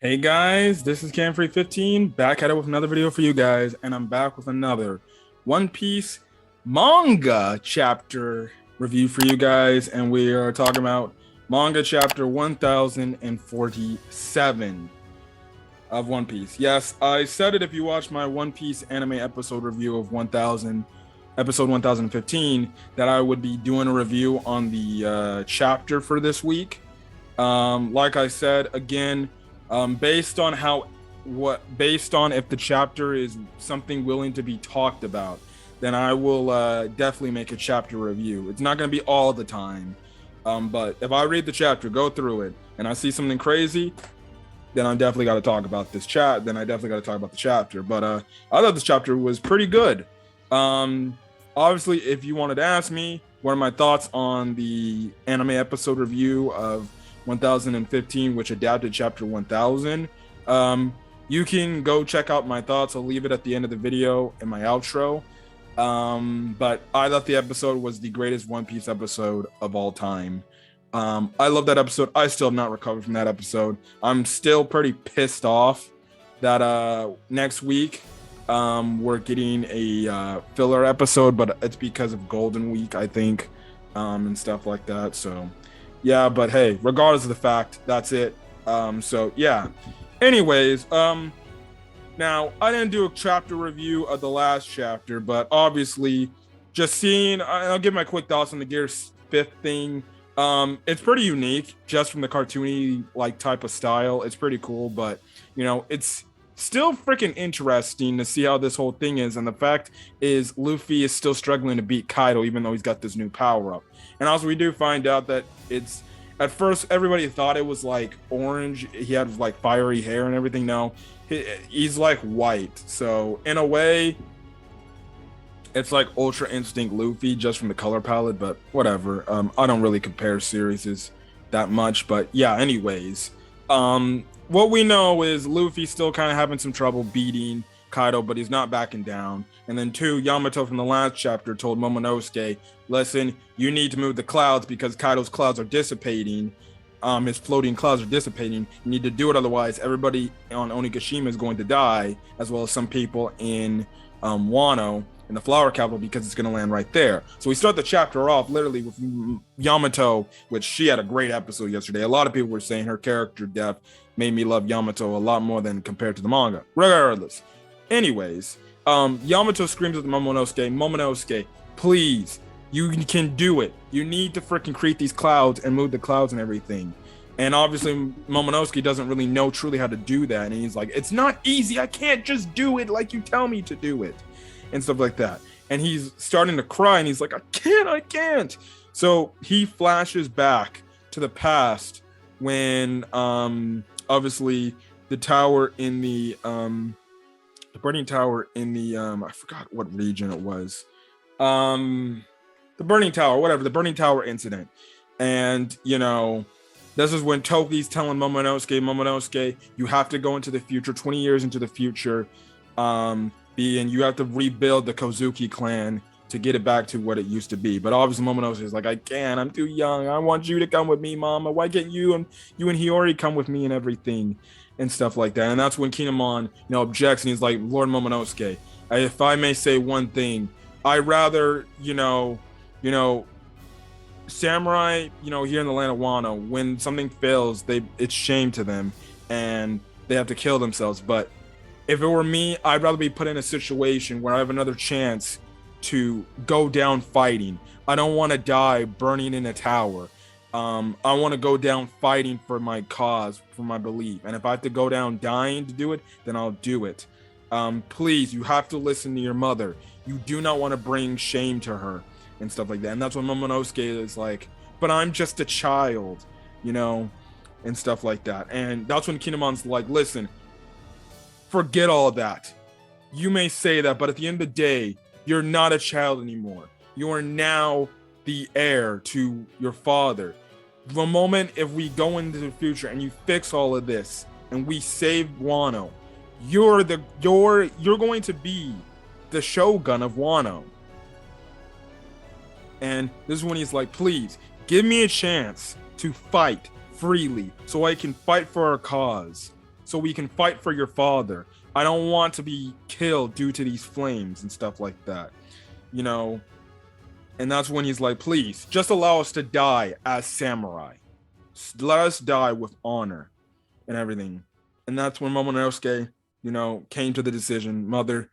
Hey guys, this is Camfrey15 back at it with another video for you guys, and I'm back with another One Piece manga chapter review for you guys, and we are talking about manga chapter 1047 of One Piece. Yes, I said it if you watched my One Piece anime episode review of 1000, episode 1015, that I would be doing a review on the chapter for this week. Like I said, again, based on if the chapter is something willing to be talked about, then I will definitely make a chapter review. It's not going to be all the time, but if I read the chapter, go through it, and I see something crazy, then I definitely got to talk about this chat. Then I definitely got to talk about the chapter. But I thought this chapter was pretty good. Obviously, if you wanted to ask me what are my thoughts on the anime episode review of 1015, which adapted chapter 1000, you can go check out my thoughts. I'll leave it at the end of the video in my outro. But I thought the episode was the greatest One Piece episode of all time. I love that episode. I still have not recovered from that episode. I'm still pretty pissed off that next week we're getting a filler episode, but it's because of Golden Week, I think, and stuff like that. So yeah, but hey, regardless of the fact, that's it. So yeah. Anyways, now I didn't do a chapter review of the last chapter, but obviously, just seeing, I'll give my quick thoughts on the Gear 5th thing. It's pretty unique, just from the cartoony like type of style. It's pretty cool, but you know, it's still freaking interesting to see how this whole thing is. And the fact is, Luffy is still struggling to beat Kaido, even though he's got this new power up. And also, we do find out that it's, at first everybody thought it was like orange. He had like fiery hair and everything. No, he's like white. So in a way, it's like Ultra Instinct Luffy just from the color palette, but whatever. I don't really compare series that much, but yeah, anyways. What we know is Luffy's still kind of having some trouble beating Kaido, but he's not backing down. And then two, Yamato from the last chapter told Momonosuke, listen, you need to move the clouds because Kaido's clouds are dissipating. His floating clouds are dissipating. You need to do it, otherwise everybody on Onigashima is going to die, as well as some people in Wano, in the flower capital, because it's going to land right there. So we start the chapter off literally with Yamato, which she had a great episode yesterday. A lot of people were saying her character depth made me love Yamato a lot more than compared to the manga. Regardless. Anyways, Yamato screams at the Momonosuke, please, you can do it. You need to freaking create these clouds and move the clouds and everything. And obviously, Momonosuke doesn't really know truly how to do that. And he's like, it's not easy. I can't just do it like you tell me to do it. And stuff like that. And he's starting to cry, and he's like, I can't. So he flashes back to the past when obviously the tower in the burning tower in the I forgot what region it was. The burning tower, whatever, the burning tower incident. And you know, this is when Toki's telling Momonosuke, you have to go into the future, 20 years into the future. And you have to rebuild the Kozuki clan to get it back to what it used to be. But obviously Momonosuke is like, I can't, I'm too young. I want you to come with me, mama. Why can't you and Hiyori come with me and everything and stuff like that? And that's when Kinemon, objects, and he's like, Lord Momonosuke, if I may say one thing, I rather, samurai, here in the land of Wano, when something fails, it's shame to them and they have to kill themselves. But if it were me, I'd rather be put in a situation where I have another chance to go down fighting. I don't want to die burning in a tower. I want to go down fighting for my cause, for my belief. And if I have to go down dying to do it, then I'll do it. Please, you have to listen to your mother. You do not want to bring shame to her and stuff like that. And that's when Momonosuke is like, but I'm just a child, and stuff like that. And that's when Kinemon's like, listen, forget all of that. You may say that, but at the end of the day, you're not a child anymore. You are now the heir to your father. The moment if we go into the future and you fix all of this and we save Wano, you're going to be the shogun of Wano. And this is when he's like, please give me a chance to fight freely so I can fight for our cause. so we can fight for your father. I don't want to be killed due to these flames and stuff like that, you know. And that's when he's like, please, just allow us to die as samurai. Let us die with honor and everything. And that's when Momonosuke, you know, came to the decision, mother,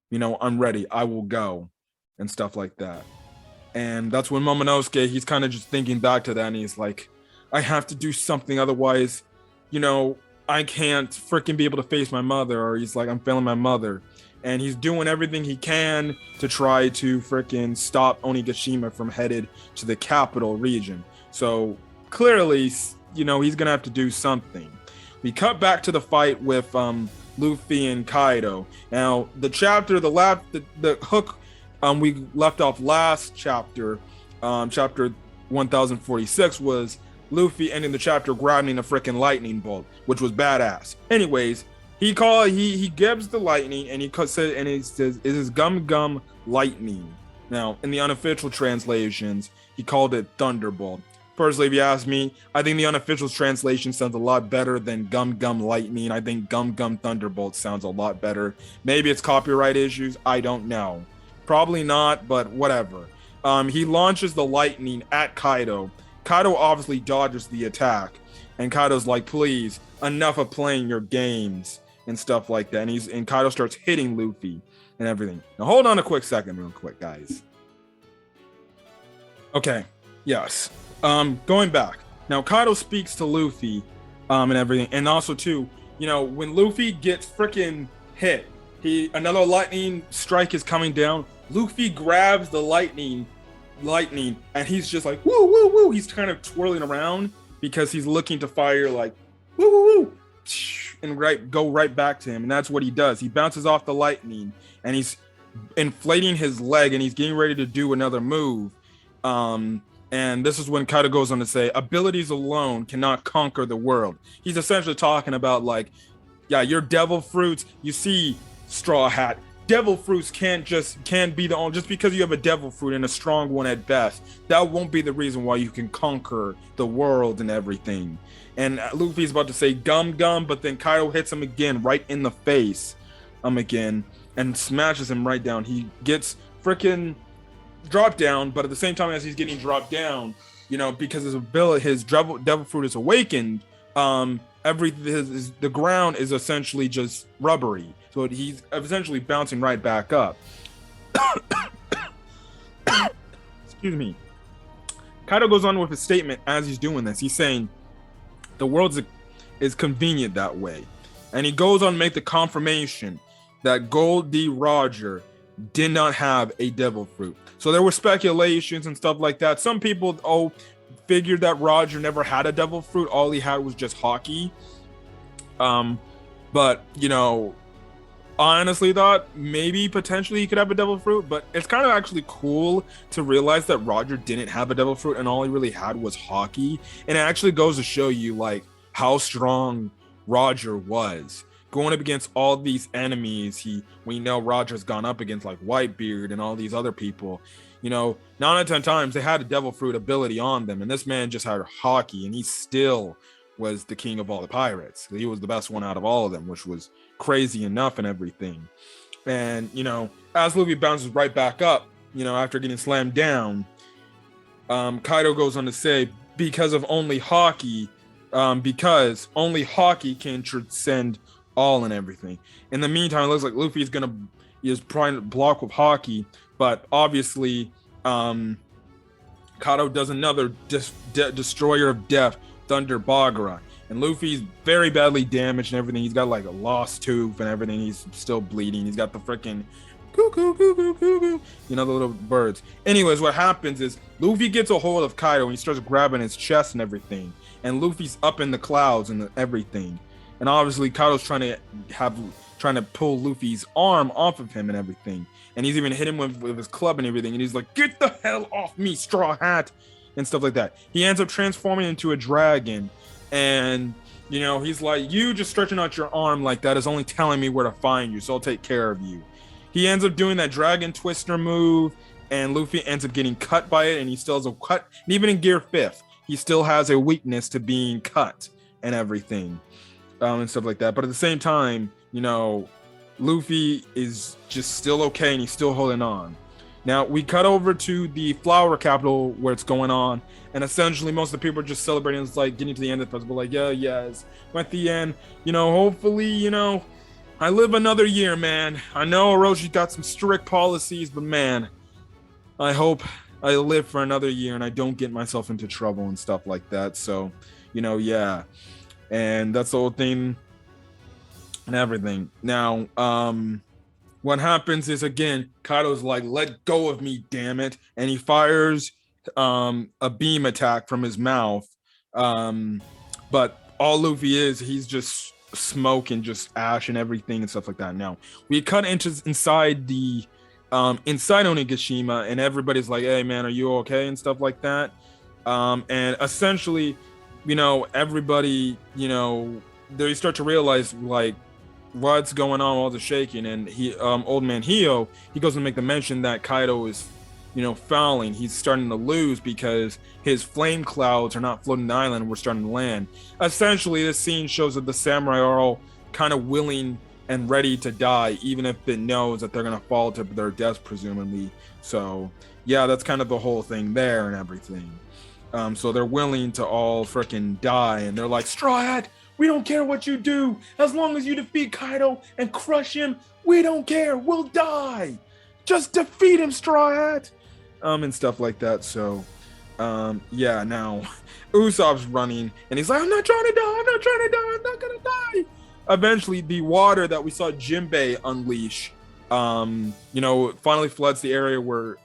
you know, I'm ready. I will go and stuff like that. And that's when Momonosuke, he's kind of just thinking back to that, and he's like, I have to do something, otherwise, you know, I can't freaking be able to face my mother. Or he's like, I'm failing my mother. And he's doing everything he can to try to freaking stop Onigashima from headed to the capital region. So clearly, you know, he's gonna have to do something. We cut back to the fight with Luffy and Kaido. Now, the chapter, the hook we left off last chapter, chapter 1046, was Luffy ending the chapter grabbing a freaking lightning bolt, which was badass. Anyways, he gives the lightning, and he says, and he says, "It is gum gum lightning." Now, in the unofficial translations, he called it thunderbolt. Personally, if you ask me, I think the unofficial translation sounds a lot better than gum gum lightning. I think gum gum thunderbolt sounds a lot better. Maybe it's copyright issues. I don't know. Probably not, but whatever. He launches the lightning at Kaido. Kaido obviously dodges the attack, and Kaido's like, please, enough of playing your games and stuff like that. And Kaido starts hitting Luffy and everything. Now hold on a quick second, real quick, guys. Okay, yes. Going back. Now Kaido speaks to Luffy and everything. And also too, you know, when Luffy gets freaking hit, another lightning strike is coming down. Luffy grabs the lightning, and he's just like, woo, woo, woo. He's kind of twirling around because he's looking to fire like, woo, woo, woo, and go right back to him. And that's what he does. He bounces off the lightning, and he's inflating his leg, and he's getting ready to do another move. And this is when Kaido goes on to say, abilities alone cannot conquer the world. He's essentially talking about like, yeah, your devil fruits, you see, Straw Hat, devil fruits can't be the only, just because you have a devil fruit and a strong one at best, that won't be the reason why you can conquer the world and everything. And Luffy's about to say gum gum, but then Kaido hits him again right in the face again, and smashes him right down. He gets freaking dropped down, but at the same time as he's getting dropped down, you know, because his devil fruit is awakened, the ground is essentially just rubbery, so he's essentially bouncing right back up. Excuse me. Kaido goes on with his statement as he's doing this. He's saying the world is convenient that way, and he goes on to make the confirmation that Gold D. Roger did not have a devil fruit. So there were speculations and stuff like that. Some people figured that Roger never had a devil fruit. All he had was just hockey. But you know, I honestly thought maybe potentially he could have a devil fruit, but it's kind of actually cool to realize that Roger didn't have a devil fruit and all he really had was hockey. And it actually goes to show you like how strong Roger was. Going up against all these enemies, we know Roger's gone up against like Whitebeard and all these other people. You know, 9 out of 10 times they had a devil fruit ability on them, and this man just had hockey, and he still was the king of all the pirates. He was the best one out of all of them, which was crazy enough and everything. And you know, as Luffy bounces right back up, you know, after getting slammed down, Kaido goes on to say, because only hockey can transcend all and everything. In the meantime, it looks like Luffy is trying to block with hockey, but obviously Kaido does another destroyer of death, Thunder Bagara, and Luffy's very badly damaged and everything. He's got like a lost tooth and everything. He's still bleeding. He's got the freaking cuckoo, cuckoo, cuckoo, you know, the little birds. Anyways, what happens is Luffy gets a hold of Kaido and he starts grabbing his chest and everything, and Luffy's up in the clouds and everything. And obviously Kaido's trying to pull Luffy's arm off of him and everything. And he's even hit him with his club and everything. And he's like, get the hell off me, Straw Hat, and stuff like that. He ends up transforming into a dragon. And, you know, he's like, you just stretching out your arm like that is only telling me where to find you, so I'll take care of you. He ends up doing that dragon twister move, and Luffy ends up getting cut by it, and he still has a cut. And even in Gear 5th, he still has a weakness to being cut and everything. and stuff like that. But at the same time, Luffy is just still okay and he's still holding on. Now we cut over to the flower capital where it's going on, and essentially most of the people are just celebrating. It's like getting to the end of the festival, like yes, we're at the end. Hopefully, I live another year, man. I know Orochi got some strict policies, but man, I hope I live for another year and I don't get myself into trouble and stuff like that. So, yeah, and that's the whole thing and everything. Now, what happens is, again, Kaido's like, let go of me, damn it. And he fires a beam attack from his mouth. But all Luffy is, he's just smoke and just ash and everything and stuff like that. Now, we cut inside the inside Onigashima, and everybody's like, hey, man, are you okay? And stuff like that. And essentially, everybody, they start to realize, like, what's going on, all the shaking, and old man Hio, he goes to make the mention that Kaido is fouling. He's starting to lose because his flame clouds are not floating the island, we're starting to land. Essentially, this scene shows that the samurai are all kind of willing and ready to die, even if it knows that they're going to fall to their deaths, presumably. So yeah, that's kind of the whole thing there and everything. So they're willing to all freaking die, and they're like, Straw Hat, we don't care what you do. As long as you defeat Kaido and crush him, we don't care. We'll die. Just defeat him, Straw Hat. And stuff like that. So, yeah, now Usopp's running, and he's like, I'm not trying to die. I'm not trying to die. I'm not going to die. Eventually, the water that we saw Jinbei unleash, finally floods the area where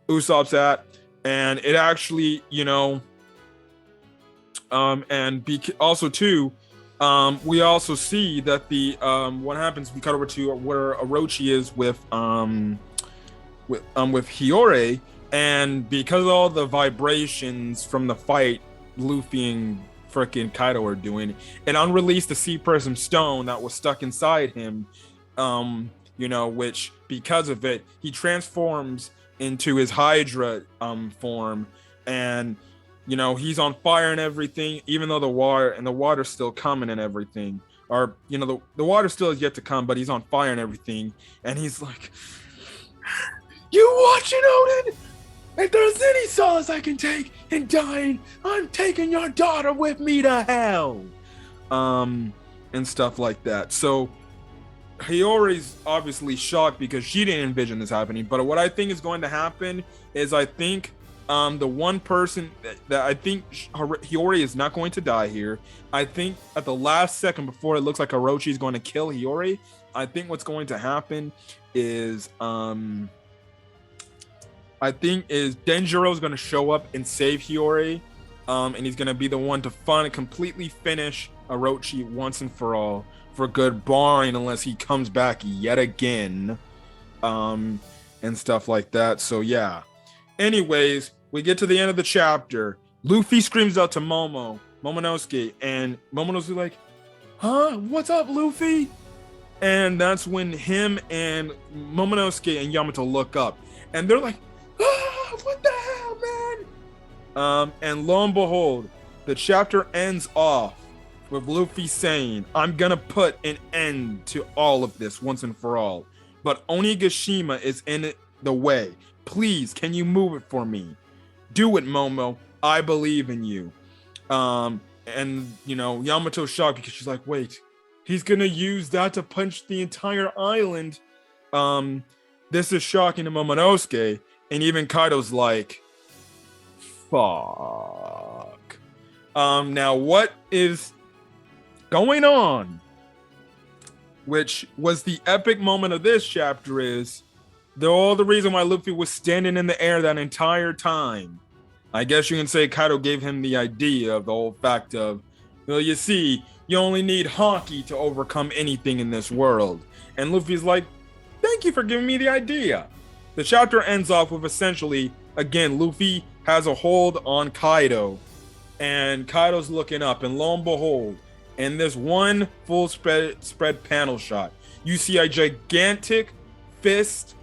Usopp's at. And it actually, also too, we also see that the what happens. We cut over to where Orochi is with Hiyori, and because of all the vibrations from the fight Luffy and freaking Kaido are doing, it unreleased the Sea Prism Stone that was stuck inside him. Which because of it, he transforms into his Hydra form, and he's on fire and everything, even though the water's still coming and everything, or the water still is yet to come, but he's on fire and everything, and he's like, you watch it, Odin. If there's any solace I can take in dying, I'm taking your daughter with me to hell, and stuff like that. So Hiyori's obviously shocked because she didn't envision this happening. But what I think is going to happen is, I think the one person that I think Hiyori is not going to die here. I think at the last second before it looks like Orochi is going to kill Hiyori, I think what's going to happen is Denjiro is going to show up and save Hiyori, and he's going to be the one to completely finish Orochi once and for all, for good, barring unless he comes back yet again, and stuff like that. So yeah. Anyways, we get to the end of the chapter. Luffy screams out to Momonosuke, and Momonosuke's like, huh? What's up, Luffy? And that's when him and Momonosuke and Yamato look up, and they're like, ah, what the hell, man? And lo and behold, the chapter ends off with Luffy saying, I'm gonna put an end to all of this once and for all, but Onigashima is in the way. Please, can you move it for me? Do it, Momo. I believe in you. And Yamato's shocked because she's like, wait, he's gonna use that to punch the entire island. This is shocking to Momonosuke, and even Kaido's like, fuck. Now what is going on, which was the epic moment of this chapter, is the reason why Luffy was standing in the air that entire time. I guess you can say Kaido gave him the idea of the whole fact of, well, you see, you only need Haki to overcome anything in this world. And Luffy's like, thank you for giving me the idea. The chapter ends off with essentially, again, Luffy has a hold on Kaido, and Kaido's looking up, and lo and behold, in this one full spread panel shot, you see a gigantic fist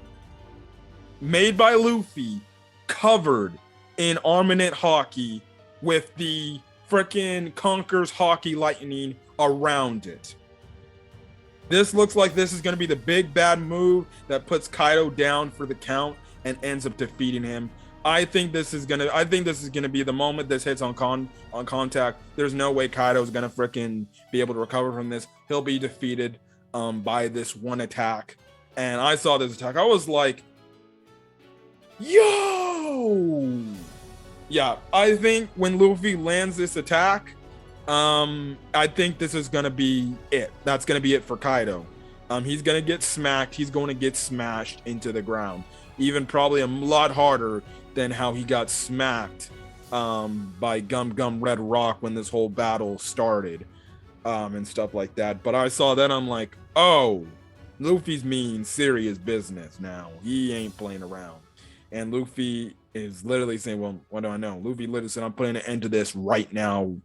made by Luffy covered in Armament Haki with the frickin' Conqueror's Haki lightning around it. This looks like this is going to be the big bad move that puts Kaido down for the count and ends up defeating him. I think this is gonna be the moment this hits on contact. There's no way Kaido's gonna freaking be able to recover from this. He'll be defeated by this one attack. And I saw this attack. I was like, yo! Yeah, I think when Luffy lands this attack, I think this is gonna be it. That's gonna be it for Kaido. He's gonna get smacked. He's going to get smashed into the ground, even probably a lot harder than how he got smacked by Gum Gum Red Rock when this whole battle started, and stuff like that. But I saw that, I'm like, oh, Luffy's mean serious business now. He ain't playing around. And Luffy is literally saying, well, what do I know? Luffy literally said, I'm putting an end to this right now.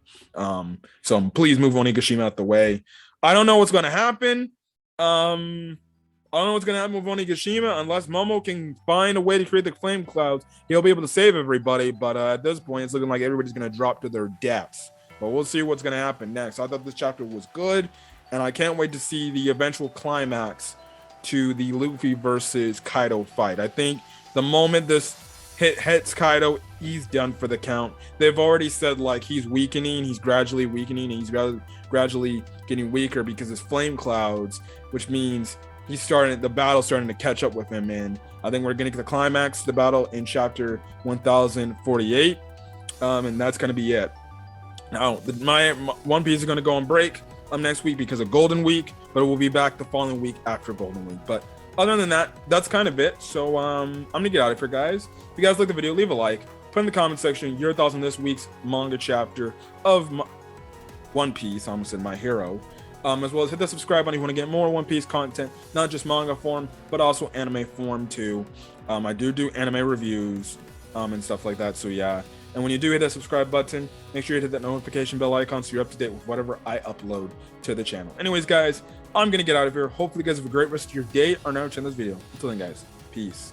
So please move Onigashima out the way. I don't know what's going to happen. I don't know what's going to happen with Onigashima unless Momo can find a way to create the flame clouds. He'll be able to save everybody. But at this point, it's looking like everybody's going to drop to their deaths. But we'll see what's going to happen next. I thought this chapter was good. And I can't wait to see the eventual climax to the Luffy versus Kaido fight. I think the moment this hits Kaido, he's done for the count. They've already said like he's weakening. He's gradually weakening. And he's gradually getting weaker because his flame clouds, which means the battle's starting to catch up with him, and I think we're gonna get the climax of the battle in chapter 1048, and that's gonna be it. Now, my One Piece is gonna go on break next week because of Golden Week, but it will be back the following week after Golden Week. But other than that, that's kind of it. So I'm gonna get out of here, guys. If you guys like the video, leave a like, put in the comment section your thoughts on this week's manga chapter of One Piece. I almost said My Hero. As well as hit the subscribe button if you want to get more One Piece content, not just manga form, but also anime form too. I do anime reviews and stuff like that. So yeah, and when you do hit that subscribe button, make sure you hit that notification bell icon so you're up to date with whatever I upload to the channel. Anyways, guys, I'm gonna get out of here. Hopefully, you guys have a great rest of your day or night watching this video. Until then, guys, peace.